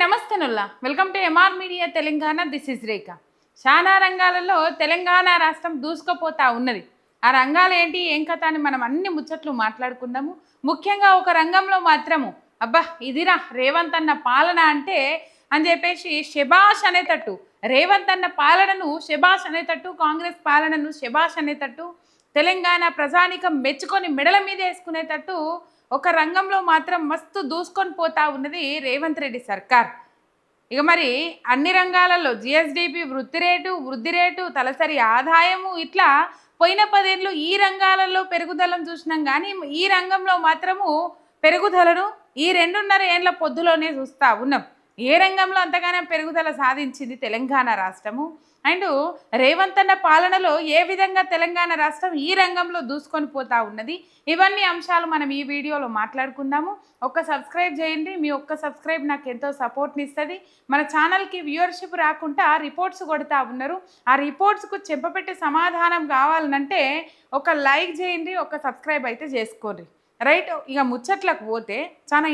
నమస్తే నుల్లా welcome to MR media Telangana. This is Rekha. చాలా రంగాలలో తెలంగాణ రాష్ట్రం దూసుకుపోతా ఉన్నది. ఆ రంగాలు ఏంటి ఏం కథ అని మనం అన్ని ముచ్చట్లు మాట్లాడుకుందాము. ముఖ్యంగా ఒక రంగంలో మాత్రము అబ్బా ఇదిరా రేవంత్ అన్న పాలన అంటే అని చెప్పేసి శబాష్ అనేటట్టు, రేవంత్ అన్న పాలనను శబాష్ అనేటట్టు, కాంగ్రెస్ పాలనను శబాష్ అనేటట్టు, తెలంగాణ ప్రజానికం మెచ్చుకొని మెడల మీద వేసుకునేటట్టు ఒక రంగంలో మాత్రం మస్తు దూసుకొని పోతా ఉన్నది రేవంత్ రెడ్డి సర్కార్. ఇక మరి అన్ని రంగాలలో జిఎస్డిపి వృద్ధి రేటు తలసరి ఆదాయము ఇట్లా పోయిన 10 ఏళ్ళు ఈ రంగాలలో పెరుగుదలను చూసినాం. కానీ ఈ రంగంలో మాత్రము పెరుగుదలను ఈ 2.5 ఏళ్ళ పొద్దులోనే చూస్తూ ఉన్నాం. ఏ రంగంలో అంతగానో పెరుగుదల సాధించింది తెలంగాణ రాష్ట్రము, అండ్ రేవంత్ అన్న పాలనలో ఏ విధంగా తెలంగాణ రాష్ట్రం ఈ రంగంలో దూసుకొని పోతా ఉన్నది, ఇవన్నీ అంశాలు మనం ఈ వీడియోలో మాట్లాడుకుందాము. ఒక్క సబ్స్క్రైబ్ చేయండి. మీ ఒక్క సబ్స్క్రైబ్ నాకు ఎంతో సపోర్ట్ని ఇస్తుంది. మన ఛానల్కి వ్యూవర్షిప్ రాకుండా రిపోర్ట్స్ కొడుతూ ఉన్నారు. ఆ రిపోర్ట్స్కు చెప్పపెట్టే సమాధానం కావాలనంటే ఒక లైక్ చేయండి, ఒక సబ్స్క్రైబ్ అయితే చేసుకోండి. రైట్, ఇక ముచ్చట్లకు పోతే చాలా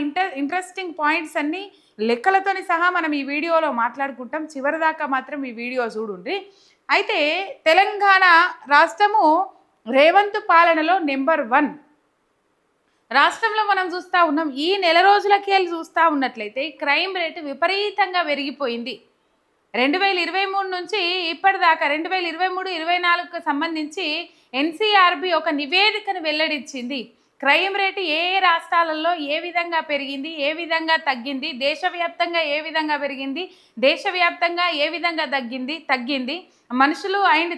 ఇంట్రెస్టింగ్ పాయింట్స్ అన్నీ లెక్కలతోని సహా మనం ఈ వీడియోలో మాట్లాడుకుంటాం. చివరిదాకా మాత్రం ఈ వీడియో చూడండి. అయితే తెలంగాణ రాష్ట్రము రేవంత్ పాలనలో నెంబర్ 1 రాష్ట్రంలో మనం చూస్తూ ఉన్నాం. ఈ నెల రోజులకి వెళ్ళి చూస్తూ ఉన్నట్లయితే క్రైమ్ రేటు విపరీతంగా పెరిగిపోయింది. 2023 నుంచి ఇప్పటిదాకా 2023-24కు సంబంధించి ఎన్సీఆర్బి ఒక నివేదికను వెల్లడించింది. క్రైమ్ రేటు ఏ రాష్ట్రాలలో ఏ విధంగా పెరిగింది, ఏ విధంగా తగ్గింది, దేశవ్యాప్తంగా ఏ విధంగా పెరిగింది, దేశవ్యాప్తంగా ఏ విధంగా తగ్గింది, మనుషులు అండ్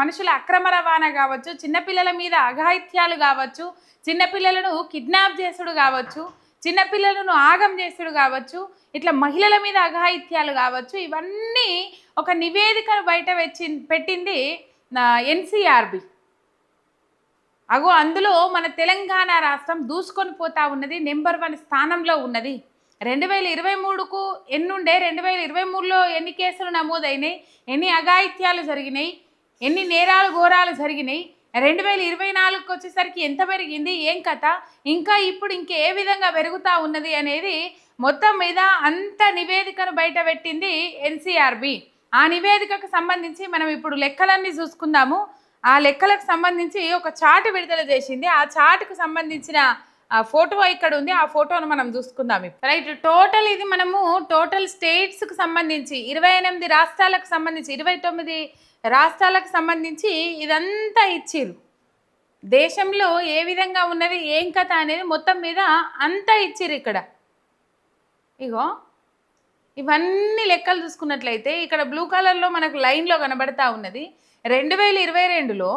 మనుషుల అక్రమ రవాణా కావచ్చు, చిన్నపిల్లల మీద అఘాయిత్యాలు కావచ్చు, చిన్నపిల్లలను కిడ్నాప్ చేసుడు కావచ్చు, చిన్నపిల్లలను ఆగం చేసుడు కావచ్చు, ఇట్లా మహిళల మీద అఘాయిత్యాలు కావచ్చు, ఇవన్నీ ఒక నివేదికను బయట పెట్టింది ఎన్సీఆర్బి. అందులో మన తెలంగాణ రాష్ట్రం దూసుకొని పోతా ఉన్నది, నెంబర్ 1 స్థానంలో ఉన్నది. 2023కు ఎన్నుండే, 2023లో ఎన్ని కేసులు నమోదైనాయి, ఎన్ని అఘాయిత్యాలు జరిగినాయి, ఎన్ని నేరాలు ఘోరాలు జరిగినాయి, 2024కు వచ్చేసరికి ఎంత పెరిగింది, ఏం కథ, ఇంకా ఇప్పుడు ఏ విధంగా పెరుగుతూ ఉన్నది అనేది మొత్తం మీద అంత నివేదికను బయట పెట్టింది ఎన్సీఆర్బి. ఆ నివేదికకు సంబంధించి మనం ఇప్పుడు లెక్కలన్నీ చూసుకుందాము. ఆ లెక్కలకు సంబంధించి ఒక చార్ట్ విడుదల చేసింది. ఆ చార్ట్కు సంబంధించిన ఫోటో ఇక్కడ ఉంది. ఆ ఫోటోను మనం చూసుకుందాం. రైట్, టోటల్ ఇది మనము టోటల్ స్టేట్స్కి సంబంధించి 28 రాష్ట్రాలకు సంబంధించి 29 రాష్ట్రాలకు సంబంధించి ఇదంతా ఇచ్చిర్రు. దేశంలో ఏ విధంగా ఉన్నది ఏం కథ అనేది మొత్తం మీద అంతా ఇచ్చిర్రు. ఇక్కడ ఇగో ఇవన్నీ లెక్కలు చూసుకున్నట్లయితే ఇక్కడ బ్లూ కలర్లో మనకు లైన్లో కనబడతా ఉన్నది. 2022లో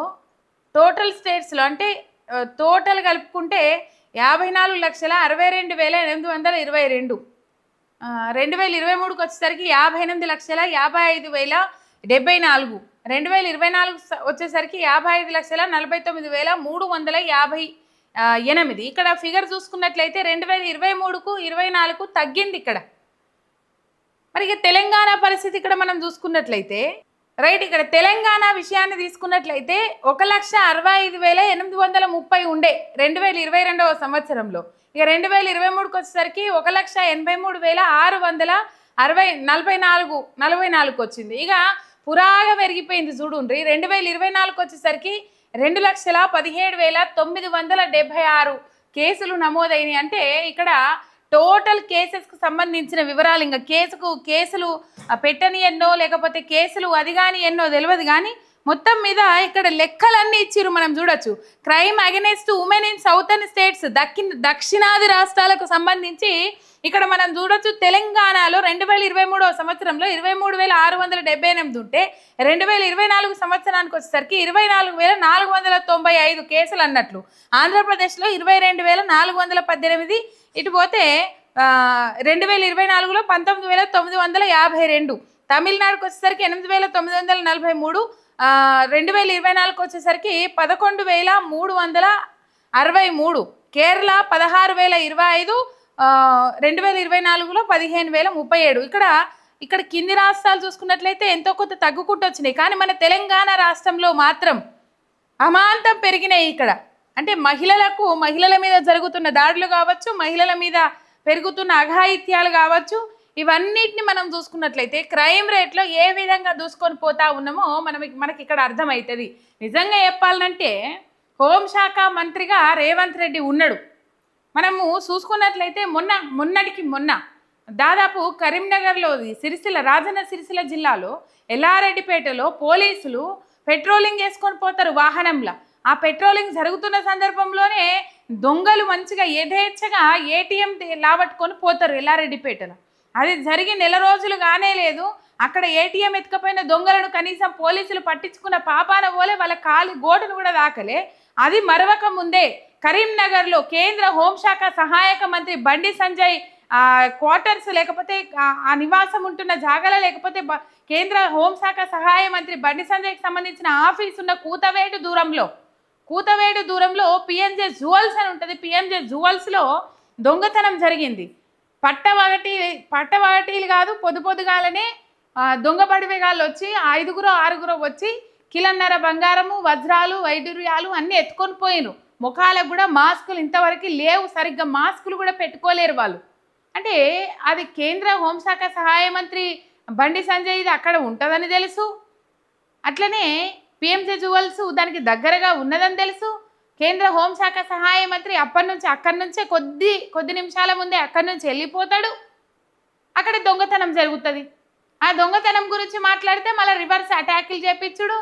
టోటల్ స్టేట్స్లో అంటే టోటల్ కలుపుకుంటే 54,62,822. 2023కు వచ్చేసరికి 58,55,074. 2024 వచ్చేసరికి 55,49,358. ఇక్కడ ఫిగర్ చూసుకున్నట్లయితే 2023కు 24కు తగ్గింది ఇక్కడ. మరి ఇక తెలంగాణ పరిస్థితి ఇక్కడ మనం చూసుకున్నట్లయితే రైట్, ఇక్కడ తెలంగాణ విషయాన్ని తీసుకున్నట్లయితే 1,65,830 ఉండే 2022వ సంవత్సరంలో. ఇక 2023కి వచ్చేసరికి 1,83,644 వచ్చింది. ఇక పురాగా పెరిగిపోయింది చూడుండ్రి. 2024కి వచ్చేసరికి 2,17,976 కేసులు నమోదైనవి. అంటే ఇక్కడ టోటల్ కేసెస్కు సంబంధించిన వివరాలు, ఇంకా కేసులు పెట్టని ఎన్నో లేకపోతే కేసులు అది కానీ ఎన్నో తెలియదు, కానీ మొత్తం మీద ఇక్కడ లెక్కలన్నీ ఇచ్చిర్రు. మనం చూడొచ్చు. Crime against women in southern states, దక్షిణాది రాష్ట్రాలకు సంబంధించి ఇక్కడ మనం చూడొచ్చు. తెలంగాణలో 2023వ సంవత్సరంలో 23,678 ఉంటే 2024 సంవత్సరానికి వచ్చేసరికి 24,495 కేసులు అన్నట్లు. ఆంధ్రప్రదేశ్లో 22,418. ఇటు పోతే 2024లో 19,952. తమిళనాడుకు వచ్చేసరికి 8,943. 2024కి వచ్చేసరికి 11,363. కేరళ 16,025. 2024లో 15,037. ఇక్కడ కింది రాష్ట్రాలు చూసుకున్నట్లయితే ఎంతో కొంత తగ్గుకుంటూ వచ్చినాయి. కానీ మన తెలంగాణ రాష్ట్రంలో మాత్రం అమాంతం పెరిగినాయి. ఇక్కడ అంటే మహిళల మీద జరుగుతున్న దాడులు కావచ్చు, మహిళల మీద పెరుగుతున్న అఘాయిత్యాలు కావచ్చు, ఇవన్నిటిని మనం చూసుకున్నట్లయితే క్రైమ్ రేట్లో ఏ విధంగా దూసుకొని పోతా ఉన్నామో మనకి ఇక్కడ అర్థమవుతుంది. నిజంగా చెప్పాలంటే హోంశాఖ మంత్రిగా రేవంత్ రెడ్డి ఉన్నాడు. మనము చూసుకున్నట్లయితే మొన్న దాదాపు కరీంనగర్లో రాజన్న సిరిసిల్ల జిల్లాలో ఎల్లారెడ్డిపేటలో పోలీసులు పెట్రోలింగ్ చేసుకొని పోతారు వాహనంలో. ఆ పెట్రోలింగ్ జరుగుతున్న సందర్భంలోనే దొంగలు మంచిగా యథేచ్ఛగా ఏటీఎం లాబట్టుకొని పోతారు ఎల్లారెడ్డిపేటలో. అది జరిగి నెల రోజులు కానే లేదు. అక్కడ ఏటీఎం ఎత్తుకపోయిన దొంగలను కనీసం పోలీసులు పట్టించుకున్న పాపాన పోలే, వాళ్ళ కాలి గోటును కూడా దాకలే. అది మరవక ముందే కరీంనగర్లో కేంద్ర హోంశాఖ సహాయక మంత్రి బండి సంజయ్ క్వార్టర్స్ లేకపోతే ఆ నివాసం ఉంటున్న జాగాలో లేకపోతే కేంద్ర హోంశాఖ సహాయ మంత్రి బండి సంజయ్కి సంబంధించిన ఆఫీస్ ఉన్న కూతవేడు దూరంలో పిఎంజే జ్యువెల్స్ అని ఉంటుంది. పిఎంజే జ్యువెల్స్లో దొంగతనం జరిగింది. పట్టవాటీలు కాదు, పొద్దుగాలనే దొంగ బడివేగాళ్ళు వచ్చి 5-6 వచ్చి కిలన్నర బంగారము, వజ్రాలు, వైడూర్యాలు అన్నీ ఎత్తుకొని పోయిను. ముఖాలకు కూడా మాస్కులు ఇంతవరకు లేవు, సరిగ్గా మాస్కులు కూడా పెట్టుకోలేరు వాళ్ళు. అంటే అది కేంద్ర హోంశాఖ సహాయ మంత్రి బండి సంజయ్ ఇది అక్కడ ఉంటుందని తెలుసు. అట్లనే పిఎంజే జ్యువెల్స్ దానికి దగ్గరగా ఉన్నదని తెలుసు. కేంద్ర హోంశాఖ సహాయ మంత్రి అక్కడి నుంచే కొద్ది నిమిషాల ముందే అక్కడి నుంచి వెళ్ళిపోతాడు. అక్కడ దొంగతనం జరుగుతుంది. ఆ దొంగతనం గురించి మాట్లాడితే మళ్ళీ రివర్స్ అటాకులు చేపించుడు,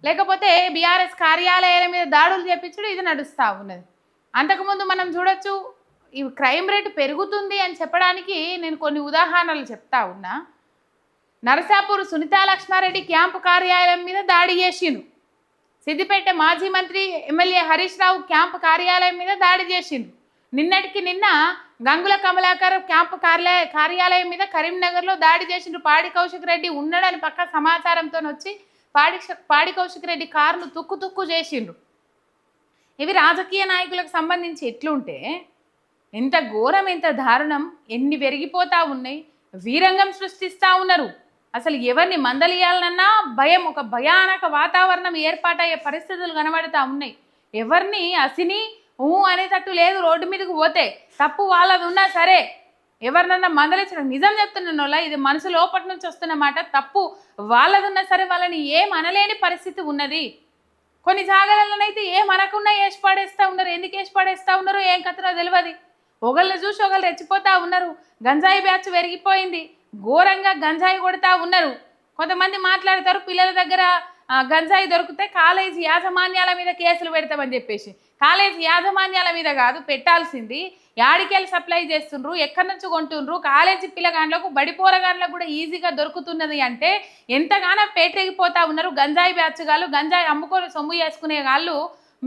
లేకపోతే బీఆర్ఎస్ కార్యాలయాల మీద దాడులు చేపించుడు, ఇది నడుస్తూ ఉన్నది. అంతకుముందు మనం చూడొచ్చు, ఈ క్రైమ్ రేటు పెరుగుతుంది అని చెప్పడానికి నేను కొన్ని ఉదాహరణలు చెప్తా ఉన్నా. నరసాపూర్ సునీతా లక్ష్మారెడ్డి క్యాంపు కార్యాలయం మీద దాడి చేసిండు. సిద్దిపేట మాజీ మంత్రి ఎమ్మెల్యే హరీష్ రావు క్యాంపు కార్యాలయం మీద దాడి చేసిండు. నిన్న గంగుల కమలాకర్ క్యాంపు కార్యాలయం మీద కరీంనగర్లో దాడి చేసిండు. పాడి కౌశిక్ రెడ్డి ఉన్నాడని పక్క సమాచారంతో వచ్చి పాడి కౌశిక్ రెడ్డి కారును తుక్కు చేసిండు. ఇవి రాజకీయ నాయకులకు సంబంధించి ఎట్లుంటే ఎంత ఘోరం, ఎంత దారుణం, ఎన్ని పెరిగిపోతూ ఉన్నాయి. వీరంగం సృష్టిస్తూ ఉన్నారు. అసలు ఎవరిని మందలియాలన్నా భయం, ఒక భయానక వాతావరణం ఏర్పాటయ్యే పరిస్థితులు కనబడుతూ ఉన్నాయి. ఎవరిని అసిని అనేటట్టు లేదు. రోడ్డు మీదకి పోతే తప్పు వాళ్ళది ఉన్నా సరే ఎవరినన్నా మందలించడం, నిజం చెప్తున్నాను, ఇది మనసు లోపటి నుంచి వస్తున్న మాట. తప్పు వాళ్ళది ఉన్నా సరే వాళ్ళని ఏం అనలేని పరిస్థితి ఉన్నది. కొన్ని జాగాలలోనైతే ఏమనకున్నా వేసి పాడేస్తూ ఉన్నారు. ఎందుకు వేసి పాడేస్తూ ఉన్నారో ఏం కథనో తెలియదు. ఒకళ్ళని చూసి ఒకళ్ళు రెచ్చిపోతూ ఉన్నారు. గంజాయి బ్యాచ్ పెరిగిపోయింది, ఘోరంగా గంజాయి కొడుతూ ఉన్నారు. కొంతమంది మాట్లాడతారు, పిల్లల దగ్గర గంజాయి దొరికితే కాలేజీ యాజమాన్యాల మీద కేసులు పెడతామని చెప్పేసి. కాలేజీ యాజమాన్యాల మీద కాదు పెట్టాల్సింది, యాడికెళ్ళి సప్లై చేస్తుండ్రు, ఎక్కడి నుంచి కొంటుండ్రు, కాలేజీ పిల్లగాండ్లకు బడిపోరగాండ్లకు కూడా ఈజీగా దొరుకుతున్నది అంటే ఎంతగానో పేటరిగిపోతూ ఉన్నారు గంజాయి బ్యాచ్ గాళ్ళు. గంజాయి అమ్ముకొని సొమ్ము చేసుకునే వాళ్ళు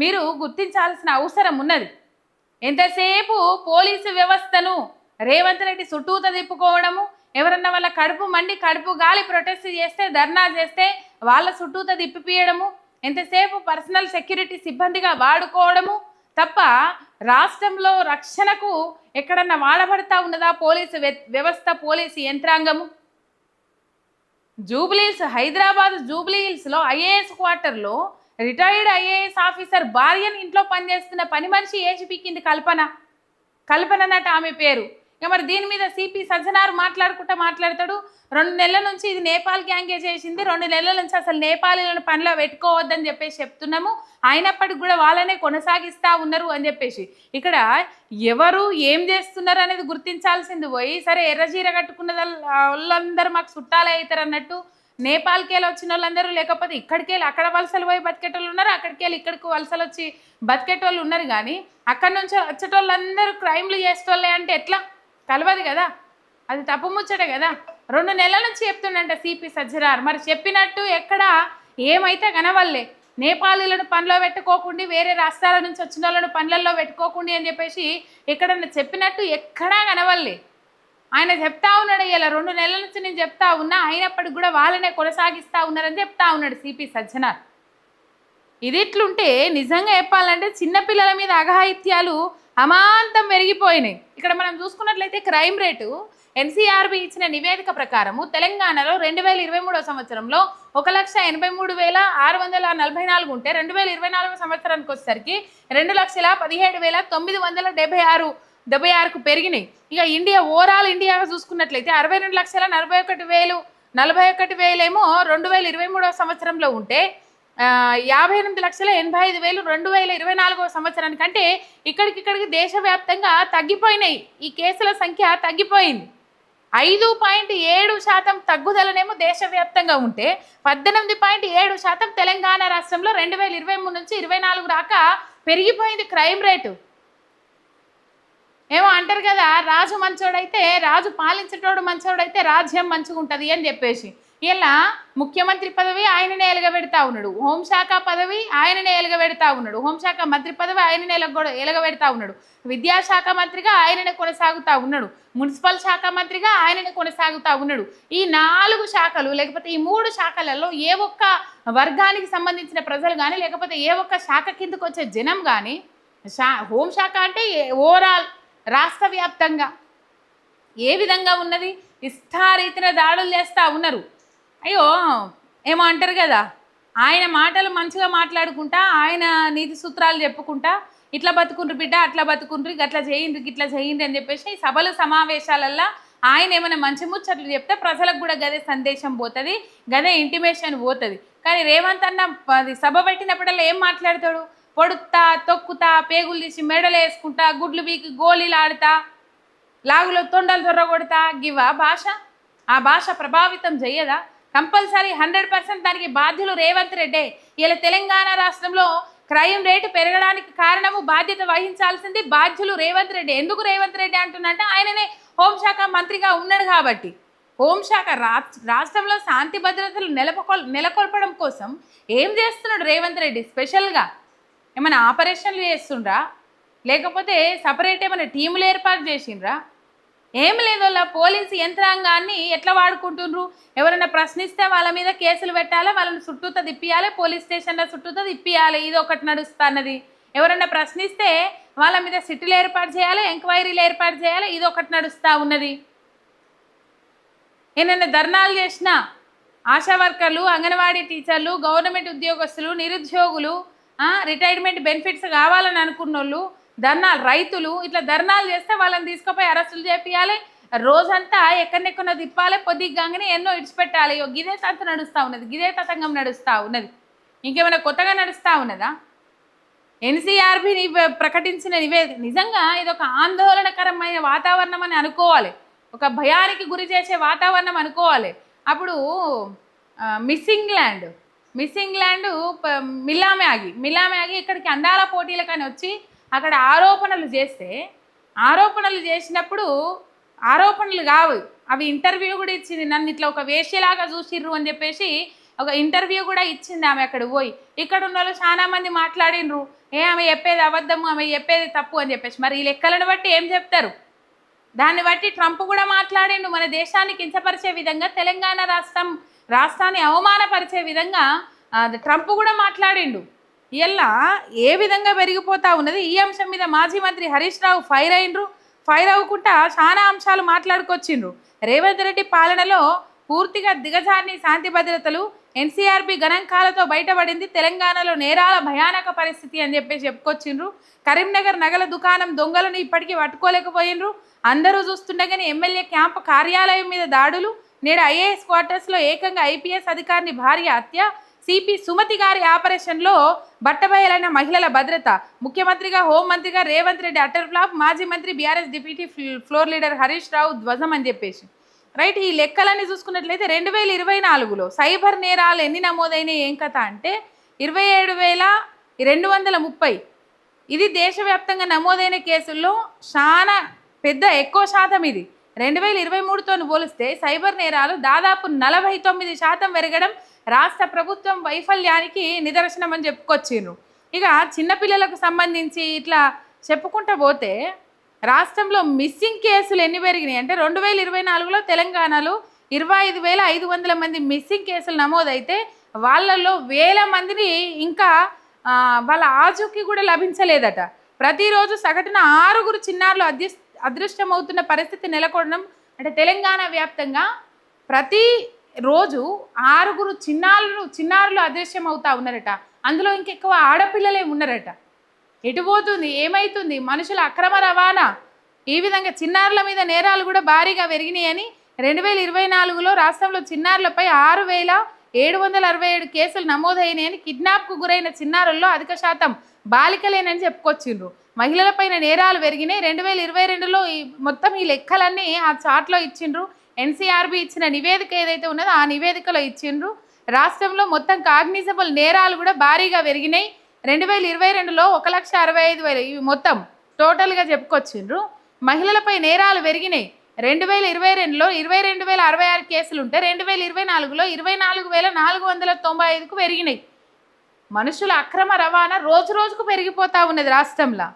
మీరు గుర్తించాల్సిన అవసరం ఉన్నది. ఎంతసేపు పోలీసు వ్యవస్థను రేవంత్ రెడ్డి చుట్టూత తిప్పుకోవడము, ఎవరన్నా వాళ్ళ కడుపు మండి కడుపు గాలి ప్రొటెస్ట్ చేస్తే, ధర్నా చేస్తే వాళ్ళ చుట్టూత తిప్పిపియడము, ఎంతసేపు పర్సనల్ సెక్యూరిటీ సిబ్బందిగా వాడుకోవడము తప్ప రాష్ట్రంలో రక్షణకు ఎక్కడన్నా వాడబడతా ఉన్నదా పోలీసు వ్యవస్థ, పోలీసు యంత్రాంగము? హైదరాబాద్ జూబ్లీహిల్స్లో ఐఏఎస్ క్వార్టర్లో రిటైర్డ్ ఐఏఎస్ ఆఫీసర్ భార్యను ఇంట్లో పనిచేస్తున్న పని మనిషి ఏసి పీకింది కల్పన నట ఆమె పేరు. ఇక మరి దీని మీద సిపి సజ్జనార్ మాట్లాడతాడు. 2 నెలల నుంచి ఇది నేపాల్ గ్యాంగే చేసింది, 2 నెలల నుంచి అసలు నేపాలీలను పనిలో పెట్టుకోవద్దని చెప్పేసి చెప్తున్నాము, అయినప్పటికి కూడా వాళ్ళనే కొనసాగిస్తూ ఉన్నారు అని చెప్పేసి. ఇక్కడ ఎవరు ఏం చేస్తున్నారు అనేది గుర్తించాల్సింది పోయి, సరే ఎర్రజీర కట్టుకున్న వాళ్ళందరూ మాకు చుట్టాలే అవుతారు అన్నట్టు నేపాల్కి వెళ్ళి వచ్చిన వాళ్ళందరూ, లేకపోతే ఇక్కడికి వెళ్ళి అక్కడ వలసలు పోయి బతికేటోళ్ళు ఉన్నారు, అక్కడికి వెళ్ళి ఇక్కడికి వలసలు వచ్చి బతికేటోళ్ళు ఉన్నారు. కానీ అక్కడి నుంచి వచ్చేటోళ్ళందరూ క్రైమ్లు చేసేటోళ్ళే అంటే ఎట్లా? కలవదు కదా, అది తప్పు ముచ్చట కదా. 2 నెలల నుంచి చెప్తుండంట సిపి సజ్జనార్. మరి చెప్పినట్టు ఎక్కడ ఏమైతే కనవల్లే, నేపాలీలను పనిలో పెట్టుకోకుండా వేరే రాష్ట్రాల నుంచి వచ్చిన వాళ్ళను పనులలో పెట్టుకోకుండా అని చెప్పేసి ఎక్కడన్నా చెప్పినట్టు ఎక్కడా కనవల్లే. ఆయన చెప్తా ఉన్నాడు, ఇలా 2 నెలల నుంచి నేను చెప్తా ఉన్నా, అయినప్పటికి కూడా వాళ్ళనే కొనసాగిస్తూ ఉన్నారని చెప్తా ఉన్నాడు సిపి సజ్జనార్. ఇది ఇట్లుంటే నిజంగా చెప్పాలంటే చిన్నపిల్లల మీద అఘాయిత్యాలు అమాంతం పెరిగిపోయినాయి. ఇక్కడ మనం చూసుకున్నట్లయితే క్రైమ్ రేటు ఎన్సీఆర్బీ ఇచ్చిన నివేదిక ప్రకారము తెలంగాణలో 2023 సంవత్సరంలో 1,83,644 ఉంటే 2024 సంవత్సరానికి వచ్చేసరికి 2,17,976 76కు పెరిగినాయి. ఇక ఇండియాగా చూసుకున్నట్లయితే 62,41,000 41,000 ఏమో 2023 సంవత్సరంలో ఉంటే 58,85,000 2024 సంవత్సరానికంటే ఇక్కడికి దేశవ్యాప్తంగా తగ్గిపోయినాయి. ఈ కేసుల సంఖ్య తగ్గిపోయింది. 5.7% తగ్గుదలనేమో దేశవ్యాప్తంగా ఉంటే 18.7% తెలంగాణ రాష్ట్రంలో 2023 నుంచి 24 దాకా పెరిగిపోయింది క్రైమ్ రేటు. ఏమో అంటారు కదా, రాజు మంచోడైతే రాజు పాలించేటోడు మంచోడైతే రాజ్యం మంచిగా ఉంటుంది అని చెప్పేసి ఇలా ముఖ్యమంత్రి పదవి ఆయననే ఎలగబెడతా ఉన్నాడు, హోంశాఖ పదవి ఆయననే ఎలగబెడతా ఉన్నాడు, హోంశాఖ మంత్రి పదవి ఆయననే ఎలగబెడతా ఉన్నాడు, విద్యాశాఖ మంత్రిగా ఆయననే కొనసాగుతూ ఉన్నాడు, మున్సిపల్ శాఖ మంత్రిగా ఆయననే కొనసాగుతూ ఉన్నాడు. ఈ 4 శాఖలు లేకపోతే ఈ 3 శాఖలలో ఏ ఒక్క వర్గానికి సంబంధించిన ప్రజలు కానీ లేకపోతే ఏ ఒక్క శాఖ కిందకు వచ్చే జనం కానీ హోంశాఖ అంటే ఓవరాల్ రాష్ట్ర వ్యాప్తంగా ఏ విధంగా ఉన్నది, ఇష్టారీతిన దాడులు చేస్తూ ఉన్నారు. అయ్యో ఏమో అంటారు కదా, ఆయన మాటలు మంచిగా మాట్లాడుకుంటా ఆయన నీతి సూత్రాలు చెప్పుకుంటా ఇట్లా బతుకుండ్రు బిడ్డ అట్లా బతుకుండ్రు గట్లా చేయండి అని చెప్పేసి సభలు సమావేశాలల్లో ఆయన ఏమైనా మంచి ముచ్చట్లు చెప్తే ప్రజలకు కూడా గదే సందేశం పోతుంది, గదే ఇంటిమేషన్ పోతుంది. కానీ రేవంత్ అన్న సభ పెట్టినప్పుడల్లా ఏం మాట్లాడతాడు, పొడుతా తొక్కుతా పేగులు తీసి మెడలు వేసుకుంటా గుడ్లు బీకి గోళీలు ఆడుతా లాగులో తొండలు దొర్రగొడతా గివా భాష. ఆ భాష ప్రభావితం చెయ్యదా? కంపల్సరీ 100% దానికి బాధ్యులు రేవంత్ రెడ్డే. ఇలా తెలంగాణ రాష్ట్రంలో క్రైమ్ రేటు పెరగడానికి కారణము బాధ్యత వహించాల్సింది బాధ్యులు రేవంత్ రెడ్డి. ఎందుకు రేవంత్ రెడ్డి అంటున్నంటే ఆయననే హోంశాఖ మంత్రిగా ఉన్నాడు కాబట్టి. హోంశాఖ రాష్ట్రంలో శాంతి భద్రతలు నెలకొల్పడం కోసం ఏం చేస్తున్నాడు రేవంత్ రెడ్డి? స్పెషల్గా ఏమైనా ఆపరేషన్లు చేస్తుండ్రా లేకపోతే సపరేట్ ఏమైనా టీములు ఏర్పాటు చేసిండ్రా? ఏం లేదు. వాళ్ళ పోలీసు యంత్రాంగాన్ని ఎట్లా వాడుకుంటుండ్రు, ఎవరైనా ప్రశ్నిస్తే వాళ్ళ మీద కేసులు పెట్టాలి, వాళ్ళని చుట్టూతో తిప్పియాలి, పోలీస్ స్టేషన్లో చుట్టూతో తిప్పియాలి, ఇది ఒకటి నడుస్తున్నది. ఎవరైనా ప్రశ్నిస్తే వాళ్ళ మీద సిట్టులు ఏర్పాటు చేయాలి, ఎంక్వైరీలు ఏర్పాటు చేయాలి, ఇది ఒకటి నడుస్తూ ఉన్నది. ఏమైనా ధర్నాలు చేసినా ఆశా వర్కర్లు, అంగన్వాడీ టీచర్లు, గవర్నమెంట్ ఉద్యోగస్తులు, నిరుద్యోగులు, రిటైర్మెంట్ బెనిఫిట్స్ కావాలని అనుకున్న వాళ్ళు, రైతులు ఇట్లా ధర్నాలు చేస్తే వాళ్ళని తీసుకుపోయి అరెస్టులు చేపియాలి, రోజంతా ఎక్కడెక్కడో తిప్పాలి, పొద్దుగానే ఎన్నో ఇడిచిపెట్టాలి. గిదే తంతు నడుస్తూ ఉన్నది, గిదే తతంగం నడుస్తూ ఉన్నది. ఇంకేమైనా కొత్తగా నడుస్తూ ఉన్నదా? ఎన్సీఆర్బీ ప్రకటించిన నివేదిక నిజంగా ఇది ఒక ఆందోళనకరమైన వాతావరణం అని అనుకోవాలి, ఒక భయానికి గురి చేసే వాతావరణం అనుకోవాలి. అప్పుడు మిస్సింగ్ ల్యాండ్ మిల్లామ్యాగి ఇక్కడికి అందాల పోటీలకని వచ్చి అక్కడ ఆరోపణలు చేసినప్పుడు ఆరోపణలు కావు అవి, ఇంటర్వ్యూ కూడా ఇచ్చింది. నన్ను ఇట్లా ఒక వేష్యలాగా చూసిర్రు అని చెప్పేసి ఒక ఇంటర్వ్యూ కూడా ఇచ్చింది ఆమె అక్కడ పోయి. ఇక్కడ ఉన్న వాళ్ళు చాలా మంది మాట్లాడినరు, ఆమె చెప్పేది అబద్ధము, ఆమె చెప్పేది తప్పు అని చెప్పేసి. మరి ఈ లెక్కలను బట్టి ఏం చెప్తారు? దాన్ని బట్టి ట్రంప్ కూడా మాట్లాడిండు, మన దేశాన్ని కించపరిచే విధంగా తెలంగాణ రాష్ట్రాన్ని అవమానపరిచే విధంగా ట్రంప్ కూడా మాట్లాడిండు. ఇలా ఏ విధంగా పెరిగిపోతూ ఉన్నది. ఈ అంశం మీద మాజీ మంత్రి హరీష్ రావు ఫైర్ అవ్వకుండా చాలా అంశాలు మాట్లాడుకొచ్చిండ్రు. రేవంత్ రెడ్డి పాలనలో పూర్తిగా దిగజారిని శాంతి భద్రతలు, ఎన్సీఆర్బీ గణాంకాలతో బయటపడింది, తెలంగాణలో నేరాల భయానక పరిస్థితి అని చెప్పేసి చెప్పుకొచ్చిండ్రు. కరీంనగర్ నగల దుకాణం దొంగలను ఇప్పటికీ పట్టుకోలేకపోయినరు. అందరూ చూస్తుండగానే ఎమ్మెల్యే క్యాంపు కార్యాలయం మీద దాడులు, నేడు ఐఏఎస్ క్వార్టర్స్లో ఏకంగా ఐపీఎస్ అధికారిని భార్య హత్య, సిపి సుమతి గారి ఆపరేషన్లో బట్టబయలైన మహిళల భద్రత, ముఖ్యమంత్రిగా హోంమంత్రిగా రేవంత్ రెడ్డి అటర్ ఫ్లాప్, మాజీ మంత్రి BRS deputy floor leader Harish Rao ధ్వజం అని చెప్పేసి రైట్. ఈ లెక్కలన్నీ చూసుకున్నట్లయితే 2024లో సైబర్ నేరాలు ఎన్ని నమోదైనాయి ఏం కథ అంటే 27,230. ఇది దేశవ్యాప్తంగా నమోదైన కేసుల్లో చాలా ఎక్కువ శాతం. ఇది 2023తో పోలిస్తే సైబర్ నేరాలు దాదాపు 49% పెరగడం రాష్ట్ర ప్రభుత్వం వైఫల్యానికి నిదర్శనం అని చెప్పుకొచ్చిండ్రు. ఇక చిన్నపిల్లలకు సంబంధించి ఇట్లా చెప్పుకుంటూ పోతే రాష్ట్రంలో మిస్సింగ్ కేసులు ఎన్ని పెరిగినాయి అంటే 2024లో తెలంగాణలో 25,500 మంది మిస్సింగ్ కేసులు నమోదైతే వాళ్ళల్లో 1000 మందిని ఇంకా వాళ్ళ ఆచూకీ కూడా లభించలేదట. ప్రతిరోజు సగటున 6 చిన్నారులు అదృష్టమవుతున్న పరిస్థితి నెలకొనడం అంటే తెలంగాణ వ్యాప్తంగా ప్రతిరోజు 6 చిన్నారులు అదృశ్యం అవుతా ఉన్నారట. అందులో ఇంకెక్కువ ఆడపిల్లలే ఉన్నారట. ఎటు పోతుంది, ఏమవుతుంది? మనుషుల అక్రమ రవాణా, ఈ విధంగా చిన్నారుల మీద నేరాలు కూడా భారీగా పెరిగినాయని 2024లో రాష్ట్రంలో చిన్నారులపై 6,767 కేసులు నమోదైనాయని, కిడ్నాప్కు గురైన చిన్నారుల్లో అధిక శాతం బాలికలేనని చెప్పుకొచ్చిండ్రు. మహిళలపైన నేరాలు పెరిగినాయి. 2022లో మొత్తం ఈ లెక్కలన్నీ ఆ చార్ట్లో ఇచ్చిండ్రు. ఎన్సీఆర్బీ ఇచ్చిన నివేదిక ఏదైతే ఉన్నదో ఆ నివేదికలో ఇచ్చిండ్రు. రాష్ట్రంలో మొత్తం కాగ్నిజబుల్ నేరాలు కూడా భారీగా పెరిగినాయి. 2022లో 1,65,000 ఇవి మొత్తం టోటల్గా చెప్పుకొచ్చిండ్రు. మహిళలపై నేరాలు పెరిగినాయి. 2022లో 22,066 కేసులు ఉంటే 2024లో 24,495కు పెరిగినాయి. మనుషుల అక్రమ రవాణా రోజు రోజుకు పెరిగిపోతూ ఉన్నది రాష్ట్రంలో.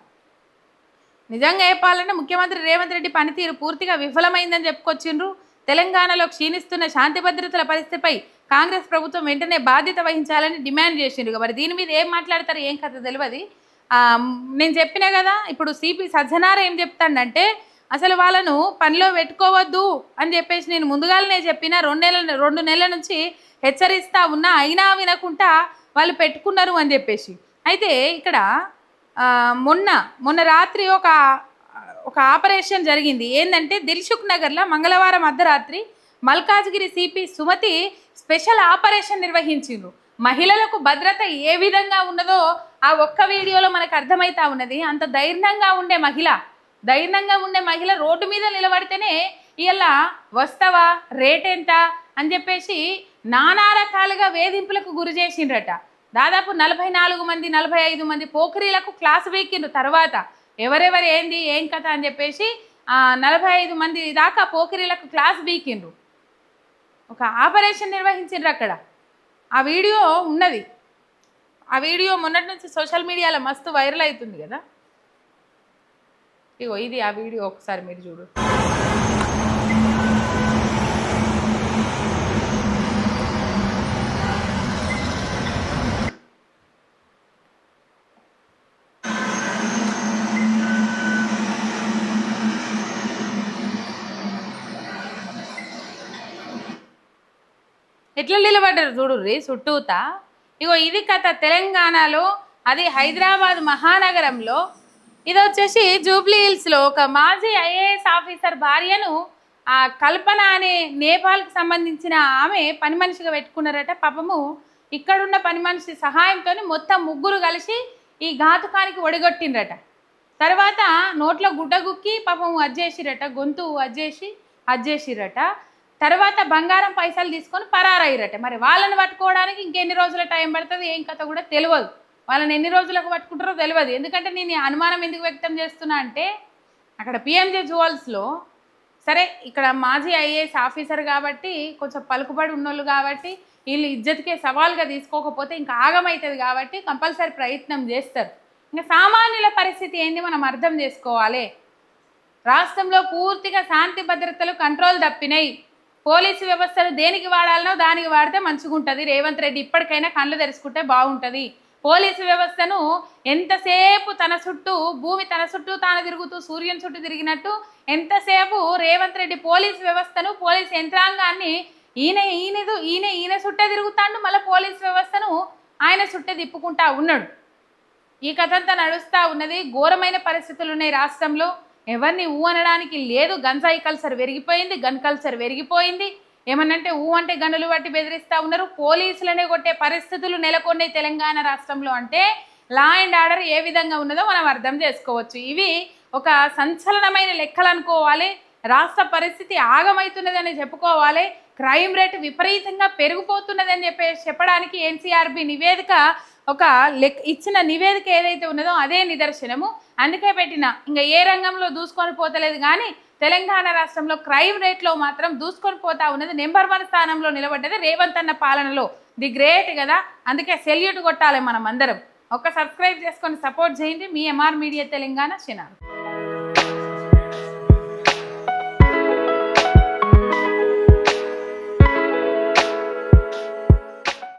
నిజంగా చెప్పాలంటే ముఖ్యమంత్రి రేవంత్ రెడ్డి పనితీరు పూర్తిగా విఫలమైందని చెప్పుకొచ్చిండ్రు. తెలంగాణలో క్షీణిస్తున్న శాంతి భద్రతల పరిస్థితిపై కాంగ్రెస్ ప్రభుత్వం వెంటనే బాధ్యత వహించాలని డిమాండ్ చేసిండ్రు. మరి దీని మీద ఏం మాట్లాడతారు, ఏం కథ తెలియదు. నేను చెప్పినా కదా, ఇప్పుడు సిపి సజ్జనార్ ఏం చెప్తాడంటే అసలు వాళ్ళను పనిలో పెట్టుకోవద్దు అని చెప్పేసి నేను ముందుగానే చెప్పిన 2 నెలల నుంచి హెచ్చరిస్తా ఉన్నా, అయినా వినకుండా వాళ్ళు పెట్టుకున్నారు అని చెప్పేసి. అయితే ఇక్కడ మొన్న రాత్రి ఒక ఆపరేషన్ జరిగింది. ఏంటంటే దిల్సుఖ్ నగర్లో మంగళవారం అర్ధరాత్రి Malkajgiri CP Sumathi special operation నిర్వహించిండ్రు. మహిళలకు భద్రత ఏ విధంగా ఉన్నదో ఆ ఒక్క వీడియోలో మనకు అర్థమవుతా ఉన్నది. అంత ధైర్యంగా ఉండే మహిళ రోడ్డు మీద నిలబడితేనే ఇలా వస్తావా, రేట్ ఎంత అని చెప్పేసి నానా రకాలుగా వేధింపులకు గురి చేసిండ్రట. దాదాపు 45 మంది పోఖరీలకు క్లాస్ వీకిండ్రు. తర్వాత ఎవరెవరు ఏంది ఏం కథ అని చెప్పేసి 45 మంది దాకా పోఖరీలకు క్లాస్ వీకిండ్రు. ఒక ఆపరేషన్ నిర్వహించిండ్రు అక్కడ. ఆ వీడియో ఉన్నది. ఆ వీడియో మొన్నటి నుంచి సోషల్ మీడియాలో మస్తు వైరల్ అవుతుంది కదా. ఇగో ఇది ఆ వీడియో, ఒకసారి మీరు చూడు. ఎట్లా నిలబడ్డారు చూడుర్రి చుట్టూతా. ఇగో ఇది కథ తెలంగాణలో, అది హైదరాబాద్ మహానగరంలో. ఇది వచ్చేసి జూబ్లీ హిల్స్లో ఒక మాజీ ఐఏఎస్ ఆఫీసర్ భార్యను కల్పన అనే నేపాల్కి సంబంధించిన ఆమె పని మనిషిగా పెట్టుకున్నారట. పాపము ఇక్కడున్న పని మనిషి సహాయంతో మొత్తం ముగ్గురు కలిసి ఈ ఘాతుకానికి ఒడిగొట్టిండ్రట. తర్వాత నోట్లో గుడ్డగుక్కి పాపం అజ్జేసిరట, గొంతు అజ్జేసిరట. తర్వాత బంగారం పైసలు తీసుకొని పరారయ్యారట. మరి వాళ్ళని పట్టుకోవడానికి ఇంకెన్ని రోజుల టైం పడుతుంది, ఏం కథ కూడా తెలియదు. వాళ్ళని ఎన్ని రోజులకు పట్టుకుంటారో తెలియదు. ఎందుకంటే నేను అనుమానం ఎందుకు వ్యక్తం చేస్తున్నా అంటే, అక్కడ పిఎంజే జ్యువెల్స్లో సరే ఇక్కడ మాజీ ఐఏఎస్ ఆఫీసర్ కాబట్టి కొంచెం పలుకుబడి ఉన్నోళ్ళు కాబట్టి వీళ్ళు ఇజ్జత్కే సవాల్గా తీసుకోకపోతే ఇంకా ఆగమవుతుంది కాబట్టి కంపల్సరీ ప్రయత్నం చేస్తారు. ఇంకా సామాన్యుల పరిస్థితి ఏంది మనం అర్థం చేసుకోవాలి. రాష్ట్రంలో పూర్తిగా శాంతి భద్రతలు కంట్రోల్ తప్పినాయి. పోలీసు వ్యవస్థను దేనికి వాడాలనో దానికి వాడితే మంచిగా ఉంటుంది. రేవంత్ రెడ్డి ఇప్పటికైనా కళ్ళు తెరుచుకుంటే బాగుంటుంది. పోలీసు వ్యవస్థను ఎంతసేపు భూమి తన చుట్టూ తాను తిరుగుతూ సూర్యుని చుట్టూ తిరిగినట్టు ఎంతసేపు రేవంత్ రెడ్డి పోలీసు వ్యవస్థను, పోలీసు యంత్రాంగాన్ని ఈయన చుట్టే తిరుగుతాడు, మళ్ళీ పోలీసు వ్యవస్థను ఆయన చుట్టే తిప్పుకుంటా ఉన్నాడు. ఈ కథ అంతా నడుస్తూ ఉన్నది. ఘోరమైన పరిస్థితులు ఉన్నాయి రాష్ట్రంలో. ఎవరిని అనడానికి లేదు. గంజాయి కల్చర్ పెరిగిపోయింది, గన్ కల్చర్ పెరిగిపోయింది. ఏమన్నంటే అంటే గనులు బట్టి బెదిరిస్తూ ఉన్నారు. పోలీసులనే కొట్టే పరిస్థితులు నెలకొన్నాయి తెలంగాణ రాష్ట్రంలో. అంటే లా అండ్ ఆర్డర్ ఏ విధంగా ఉన్నదో మనం అర్థం చేసుకోవచ్చు. ఇవి ఒక సంచలనమైన లెక్కలు అనుకోవాలి. రాష్ట్ర పరిస్థితి ఆగమవుతున్నదని చెప్పుకోవాలి. క్రైమ్ రేట్ విపరీతంగా పెరిగిపోతున్నదని చెప్పడానికి ఎన్సీఆర్బీ నివేదిక ఇచ్చిన నివేదిక ఏదైతే ఉన్నదో అదే నిదర్శనము. అందుకే పెట్టిన ఇంకా ఏ రంగంలో దూసుకొని పోతలేదు కానీ తెలంగాణ రాష్ట్రంలో క్రైమ్ రేట్లో మాత్రం దూసుకొని పోతా ఉన్నది. నెంబర్ 1 స్థానంలో నిలబడ్డది రేవంత్ అన్న పాలనలో. ది గ్రేట్ కదా. అందుకే సెల్యూట్ కొట్టాలి మనం అందరం. సబ్స్క్రైబ్ చేసుకొని సపోర్ట్ చేయండి. మీ ఎంఆర్ మీడియా తెలంగాణ ఛానల్.